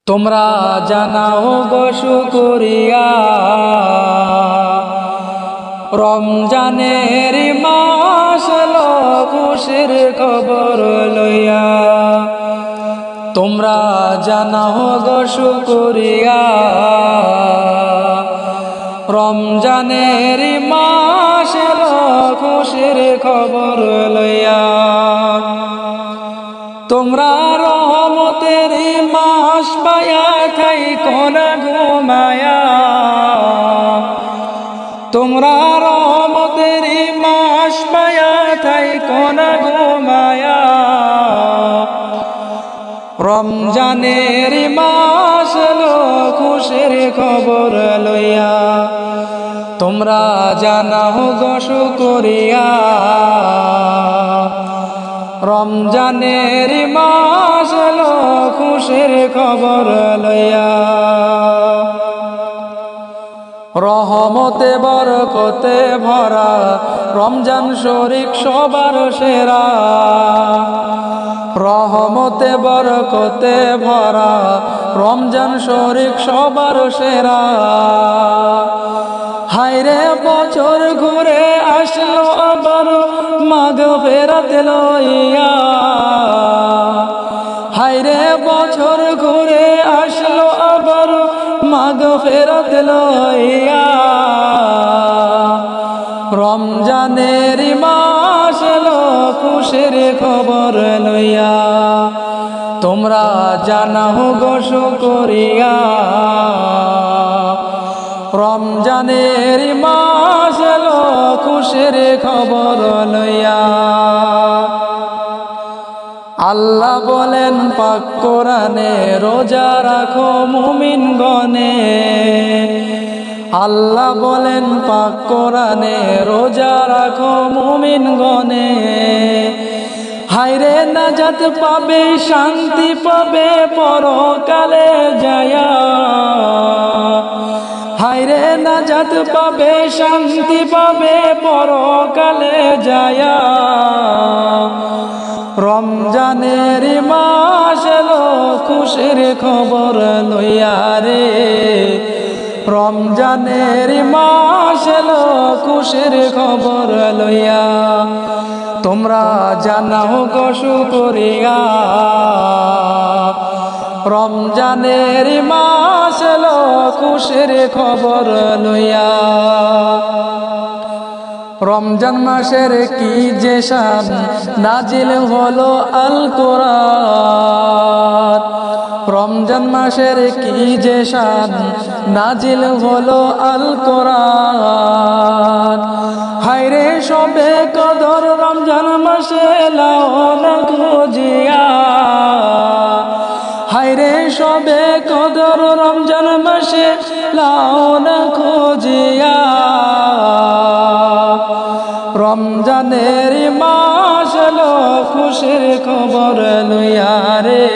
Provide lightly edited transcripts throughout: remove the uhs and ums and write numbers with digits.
তোমরা জানাও গো শুকরিয়া রমজানের মাস এলো খুশির খবর লইয়া। তোমরা জানাও গো শুকরিয়া রমজানের মাস এলো খুশির খবর লইয়া। তোমরা রহমতের মাস পায়া থাইকো না ঘুমায়া। তোমরা রহমতের মাস পায়া থাইকো না ঘুমায়া। রমজানের মাস এলো খুশির খবর লইয়া। তোমরা জানাও গো শুকরিয়া রমজানের মাস এলো খুশির খবর লইয়া। রহমতে বরকতে ভরা রমজান শরীফ সবার সেরা। রহমতে বরকতে ভরা রমজান শরীফ সবার সেরা। হায়রে বছর ঘুরে আসলো আবার মাগফিরাত লইয়া। হায়রে বছর ঘুরে আসলো আবার মাগফিরাত লইয়া। রমজানের মাস এলো খুশির খবর লইয়া। তোমরা জানাও গো শুকরিয়া রমজানের মাস এলো খুশির খবর লইয়া। আল্লাহ বলেন পাক কোরআনে রোজা রাখো মুমিন গণে। আল্লাহ বলেন পাক কোরআনে রোজা রাখো মুমিন গণে। হায়রে নাজাত পাবে শান্তি পাবে পরকালে যায়া। হায়রে নাজাত পাবে শান্তি পাবে পরকালে যায়া। রমজানের মাস এলো খুশির খবর লইয়া রে। রমজানের মাস এলো খুশির খবর লইয়া। তোমরা জানাও গো শুকরিয়া রমজানের মাস এলো খুশির খবর লইয়া। রমজান মাসের কি যে শান নাজিল হলো আল কোরআন। রমজান মাসের কি যে শান নাজিল হলো আল কোরআন। হায়রে সবে কদর রমজান মাসে লাও না খুঁজিয়া। হায়রে সবে কদর রমজান মাসে লাও না খুঁজিয়া। রমজানের মাস এলো খুশির খবর লইয়া রে।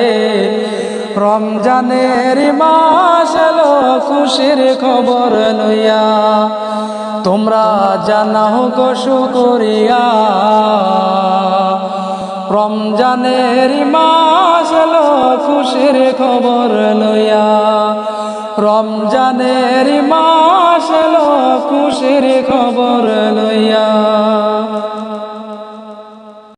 রমজানের মাস এলো খুশির খবর লইয়া। তোমরা জানাও গো শুকরিয়া রমজানের মাস এলো খুশির খবর লইয়া। রমজানের মাস এলো খুশির খবর লইয়া।